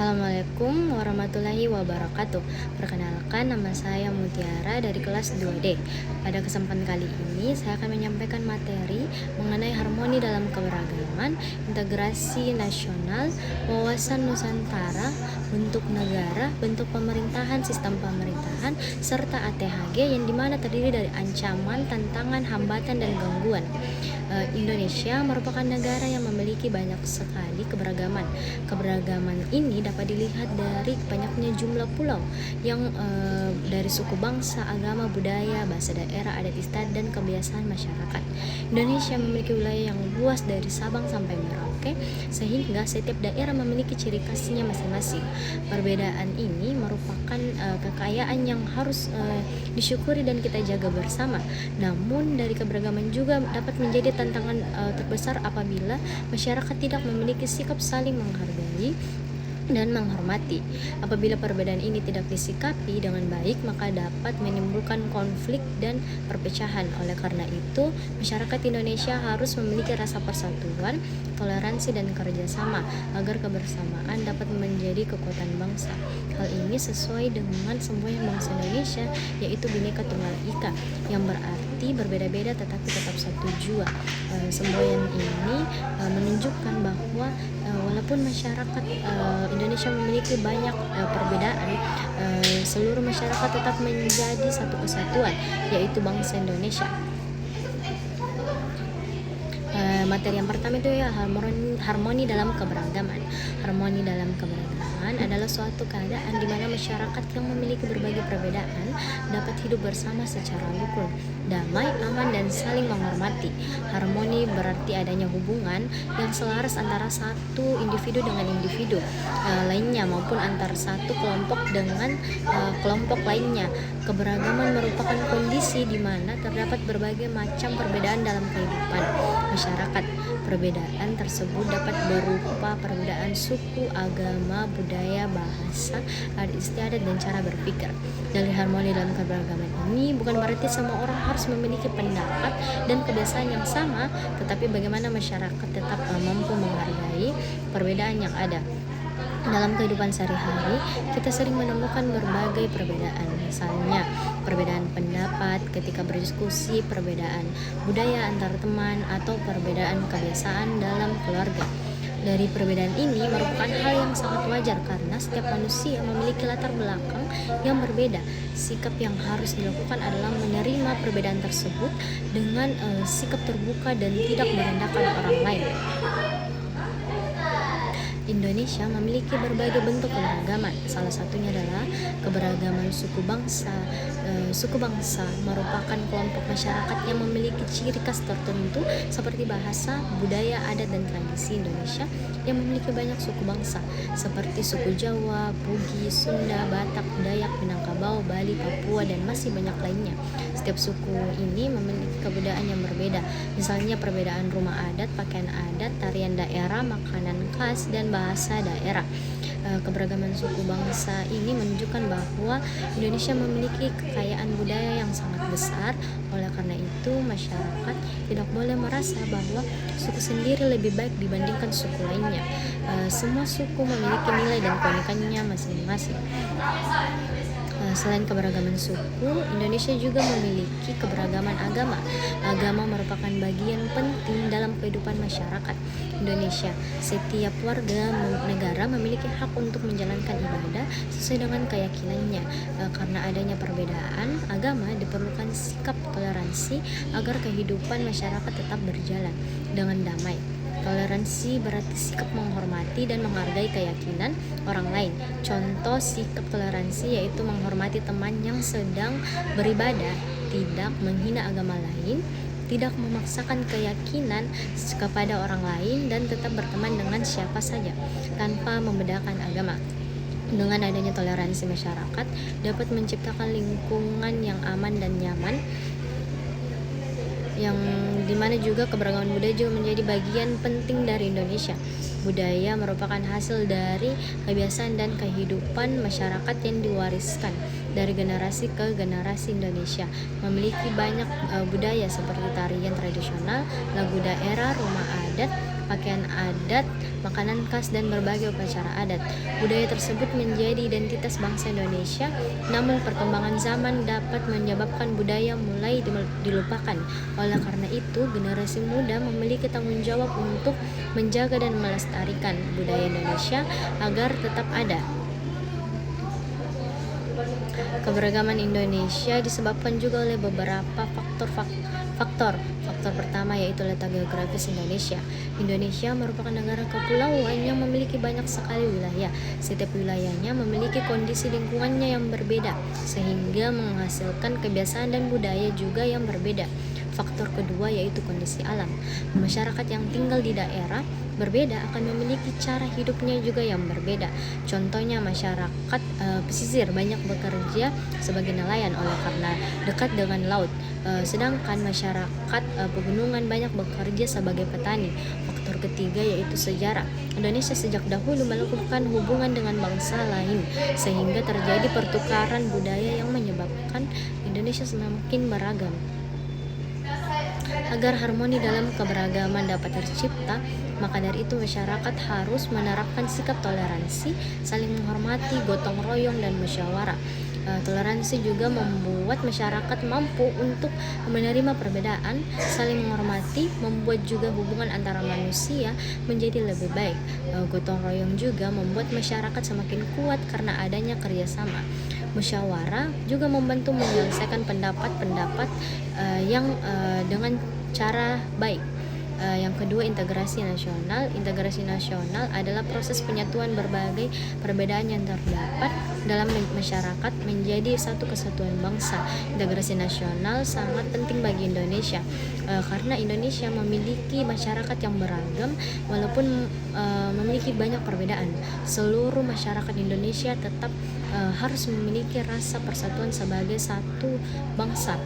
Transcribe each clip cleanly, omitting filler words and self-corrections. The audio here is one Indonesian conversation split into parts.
Assalamualaikum warahmatullahi wabarakatuh. Perkenalkan, nama saya Mutiara dari kelas 2D. Pada kesempatan kali ini saya akan menyampaikan materi mengenai harmoni dalam keberagaman, integrasi nasional, wawasan Nusantara, bentuk negara, bentuk pemerintahan, sistem pemerintahan, serta ATHG yang dimana terdiri dari ancaman, tantangan, hambatan, dan gangguan. Indonesia merupakan negara yang memiliki banyak sekali keberagaman. Keberagaman ini dapat dilihat dari banyaknya jumlah pulau yang dari suku bangsa, agama, budaya, bahasa daerah, adat istiadat, dan kebiasaan masyarakat. Indonesia memiliki wilayah yang luas dari Sabang sampai Merauke, sehingga setiap daerah memiliki ciri khasnya masing-masing. Perbedaan ini merupakan kekayaan yang harus disyukuri dan kita jaga bersama. Namun dari keberagaman juga dapat menjadi tantangan terbesar apabila masyarakat tidak memiliki sikap saling menghargai dan menghormati. Apabila perbedaan ini tidak disikapi dengan baik, maka dapat menimbulkan konflik dan perpecahan. Oleh karena itu, masyarakat Indonesia harus memiliki rasa persatuan, toleransi, dan kerjasama agar kebersamaan dapat menjadi kekuatan bangsa. Hal ini sesuai dengan semboyan bangsa Indonesia, yaitu Bhinneka Tunggal Ika, yang berarti berbeda-beda tetapi tetap satu jua. Semboyan ini menunjukkan bahwa walaupun masyarakat Indonesia memiliki banyak perbedaan, seluruh masyarakat tetap menjadi satu kesatuan, yaitu bangsa Indonesia. Materi yang pertama itu ya harmoni dalam keberagaman. Harmoni dalam keberagaman adalah suatu keadaan di mana masyarakat yang memiliki berbagai perbedaan dapat hidup bersama secara rukun, damai, aman, dan saling menghormati. Harmoni berarti adanya hubungan yang selaras antara satu individu dengan individu lainnya maupun antar satu kelompok dengan kelompok lainnya. Keberagaman merupakan kondisi di mana terdapat berbagai macam perbedaan dalam kehidupan masyarakat. Perbedaan tersebut dapat berupa perbedaan suku, agama, budaya, bahasa, adat istiadat, dan cara berpikir. Dari harmoni dalam keberagaman ini bukan berarti semua orang harus memiliki pendapat dan kebiasaan yang sama, tetapi bagaimana masyarakat tetap mampu menghargai perbedaan yang ada. Dalam kehidupan sehari-hari, kita sering menemukan berbagai perbedaan, misalnya perbedaan pendapat ketika berdiskusi, perbedaan budaya antar teman, atau perbedaan kebiasaan dalam keluarga. Dari perbedaan ini merupakan hal yang sangat wajar karena setiap manusia memiliki latar belakang yang berbeda. Sikap yang harus dilakukan adalah menerima perbedaan tersebut dengan sikap terbuka dan tidak merendahkan orang lain. Indonesia memiliki berbagai bentuk keberagaman. Salah satunya adalah keberagaman suku bangsa. Suku bangsa merupakan kelompok masyarakat yang memiliki ciri khas tertentu seperti bahasa, budaya, adat, dan tradisi Indonesia yang memiliki banyak suku bangsa seperti suku Jawa, Bugis, Sunda, Batak, Dayak, Minangkabau, Bali, Papua, dan masih banyak lainnya. Setiap suku ini memiliki kebudayaan yang berbeda, misalnya perbedaan rumah adat, pakaian adat, tarian daerah, makanan khas, dan bahasa daerah. Keberagaman suku bangsa ini menunjukkan bahwa Indonesia memiliki kekayaan budaya yang sangat besar. Oleh karena itu, masyarakat tidak boleh merasa bahwa suku sendiri lebih baik dibandingkan suku lainnya. Semua suku memiliki nilai dan keunikannya masing-masing. Selain keberagaman suku, Indonesia juga memiliki keberagaman agama. Agama merupakan bagian penting dalam kehidupan masyarakat Indonesia. Setiap warga negara memiliki hak untuk menjalankan ibadah sesuai dengan keyakinannya. Karena adanya perbedaan agama, diperlukan sikap toleransi agar kehidupan masyarakat tetap berjalan dengan damai. Toleransi berarti sikap menghormati dan menghargai keyakinan orang lain. Contoh sikap toleransi yaitu menghormati teman yang sedang beribadah, tidak menghina agama lain, tidak memaksakan keyakinan kepada orang lain, dan tetap berteman dengan siapa saja tanpa membedakan agama. Dengan adanya toleransi, masyarakat dapat menciptakan lingkungan yang aman dan nyaman, yang dimana juga keberagaman budaya juga menjadi bagian penting dari Indonesia. Budaya merupakan hasil dari kebiasaan dan kehidupan masyarakat yang diwariskan dari generasi ke generasi. Indonesia memiliki banyak budaya seperti tarian tradisional, lagu daerah, rumah adat, pakaian adat, makanan khas, dan berbagai upacara adat. Budaya tersebut menjadi identitas bangsa Indonesia, namun perkembangan zaman dapat menyebabkan budaya mulai dilupakan. Oleh karena itu, generasi muda memiliki tanggung jawab untuk menjaga dan melestarikan budaya Indonesia agar tetap ada. Keberagaman Indonesia disebabkan juga oleh beberapa faktor. Faktor pertama yaitu letak geografis Indonesia. Indonesia merupakan negara kepulauan yang memiliki banyak sekali wilayah. Setiap wilayahnya memiliki kondisi lingkungannya yang berbeda, sehingga menghasilkan kebiasaan dan budaya juga yang berbeda. Faktor kedua yaitu kondisi alam. Masyarakat yang tinggal di daerah berbeda akan memiliki cara hidupnya juga yang berbeda. Contohnya masyarakat pesisir banyak bekerja sebagai nelayan oleh karena dekat dengan laut. Sedangkan masyarakat pegunungan banyak bekerja sebagai petani. Faktor ketiga yaitu sejarah. Indonesia sejak dahulu melakukan hubungan dengan bangsa lain sehingga terjadi pertukaran budaya yang menyebabkan Indonesia semakin beragam. Agar harmoni dalam keberagaman dapat tercipta, maka dari itu masyarakat harus menerapkan sikap toleransi, saling menghormati, gotong royong, dan musyawarah. Toleransi juga membuat masyarakat mampu untuk menerima perbedaan, saling menghormati, membuat juga hubungan antara manusia menjadi lebih baik. Gotong royong juga membuat masyarakat semakin kuat karena adanya kerjasama. Musyawarah juga membantu menyelesaikan pendapat-pendapat yang dengan cara baik. Yang kedua, integrasi nasional. Integrasi nasional adalah proses penyatuan berbagai perbedaan yang terdapat dalam masyarakat menjadi satu kesatuan bangsa. Integrasi nasional sangat penting bagi Indonesia karena Indonesia memiliki masyarakat yang beragam walaupun memiliki banyak perbedaan. Seluruh masyarakat Indonesia tetap harus memiliki rasa persatuan sebagai satu bangsa.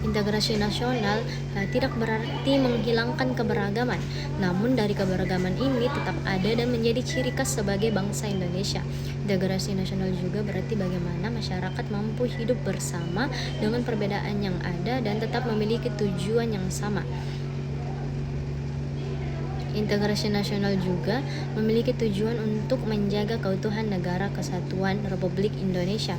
Integrasi nasional tidak berarti menghilangkan keberagaman, namun dari keberagaman ini tetap ada dan menjadi ciri khas sebagai bangsa Indonesia. Integrasi nasional juga berarti bagaimana masyarakat mampu hidup bersama dengan perbedaan yang ada dan tetap memiliki tujuan yang sama. Integrasi nasional juga memiliki tujuan untuk menjaga keutuhan negara kesatuan Republik Indonesia,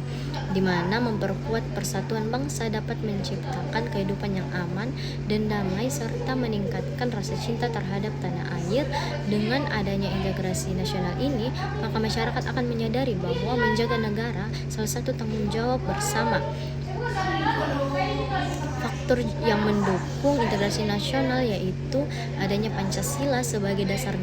di mana memperkuat persatuan bangsa dapat menciptakan kehidupan yang aman dan damai serta meningkatkan rasa cinta terhadap tanah air. Dengan adanya integrasi nasional ini, maka masyarakat akan menyadari bahwa menjaga negara salah satu tanggung jawab bersama. Faktor yang mendukung integrasi nasional yaitu adanya Pancasila sebagai dasar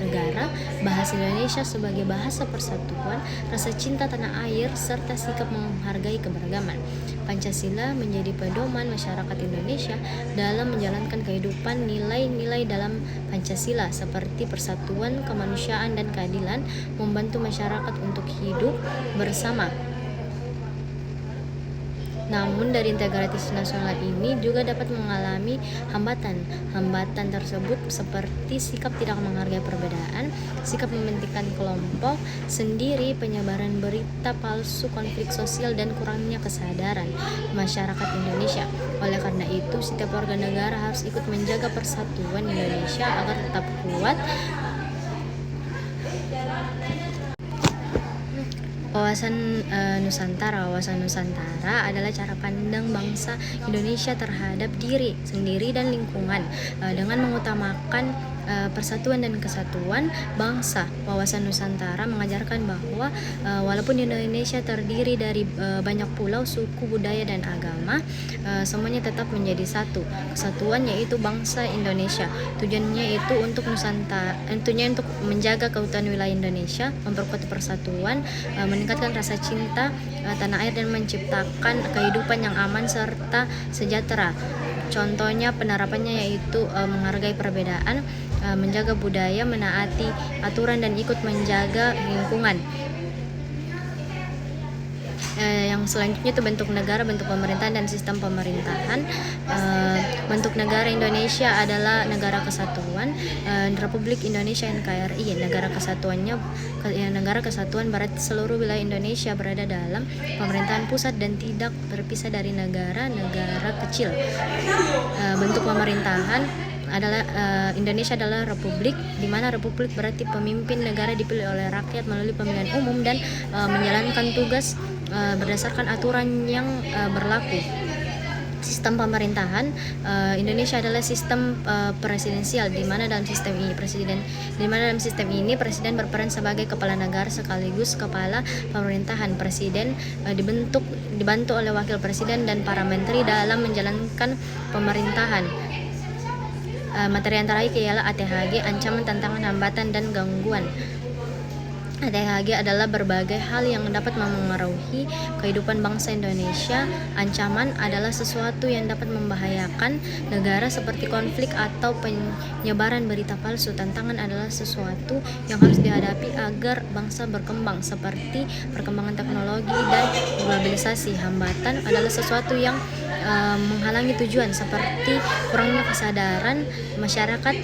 negara, bahasa Indonesia sebagai bahasa persatuan, rasa cinta tanah air, serta sikap menghargai keberagaman. Pancasila menjadi pedoman masyarakat Indonesia dalam menjalankan kehidupan. Nilai-nilai dalam Pancasila seperti persatuan, kemanusiaan, dan keadilan membantu masyarakat untuk hidup bersama. Namun dari integrasi nasional ini juga dapat mengalami hambatan. Hambatan tersebut seperti sikap tidak menghargai perbedaan, sikap mementingkan kelompok sendiri, penyebaran berita palsu, konflik sosial, dan kurangnya kesadaran masyarakat Indonesia. Oleh karena itu, setiap warga negara harus ikut menjaga persatuan Indonesia agar tetap kuat. Wawasan Nusantara adalah cara pandang bangsa Indonesia terhadap diri sendiri dan lingkungan dengan mengutamakan persatuan dan kesatuan bangsa. Wawasan Nusantara mengajarkan bahwa walaupun Indonesia terdiri dari banyak pulau, suku, budaya, dan agama, semuanya tetap menjadi satu kesatuan, yaitu bangsa Indonesia. Tujuannya itu untuk untuk menjaga keutuhan wilayah Indonesia, memperkuat persatuan, meningkatkan rasa cinta tanah air, dan menciptakan kehidupan yang aman serta sejahtera. Contohnya penerapannya yaitu menghargai perbedaan, menjaga budaya, menaati aturan, dan ikut menjaga lingkungan. Yang selanjutnya itu bentuk negara, bentuk pemerintahan, dan sistem pemerintahan. Bentuk negara Indonesia adalah negara kesatuan, Republik Indonesia NKRI. Negara kesatuan berarti seluruh wilayah Indonesia berada dalam pemerintahan pusat dan tidak terpisah dari negara kecil. Bentuk pemerintahan adalah Indonesia adalah republik, di mana republik berarti pemimpin negara dipilih oleh rakyat melalui pemilihan umum dan menjalankan tugas berdasarkan aturan yang berlaku. Sistem pemerintahan Indonesia adalah sistem presidensial, di mana dalam sistem ini presiden berperan sebagai kepala negara sekaligus kepala pemerintahan. Presiden dibantu oleh wakil presiden dan para menteri dalam menjalankan pemerintahan. Materi antara lain ialah ATHG, ancaman, tantangan, hambatan, dan gangguan. ATHG adalah berbagai hal yang dapat memengaruhi kehidupan bangsa Indonesia. Ancaman adalah sesuatu yang dapat membahayakan negara seperti konflik atau penyebaran berita palsu. Tantangan adalah sesuatu yang harus dihadapi agar bangsa berkembang seperti perkembangan teknologi dan globalisasi. Hambatan adalah sesuatu yang menghalangi tujuan seperti kurangnya kesadaran masyarakat.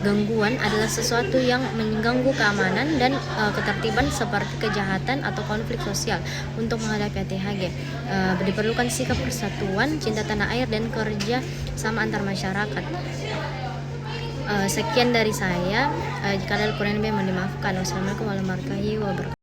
Gangguan adalah sesuatu yang mengganggu keamanan dan ketertiban seperti kejahatan atau konflik sosial. Untuk menghadapi ATHG diperlukan sikap persatuan, cinta tanah air, dan kerja sama antar masyarakat. Sekian dari saya. Jika ada kurang lebih mohon dimaafkan. Wassalamualaikum warahmatullahi wabarakatuh.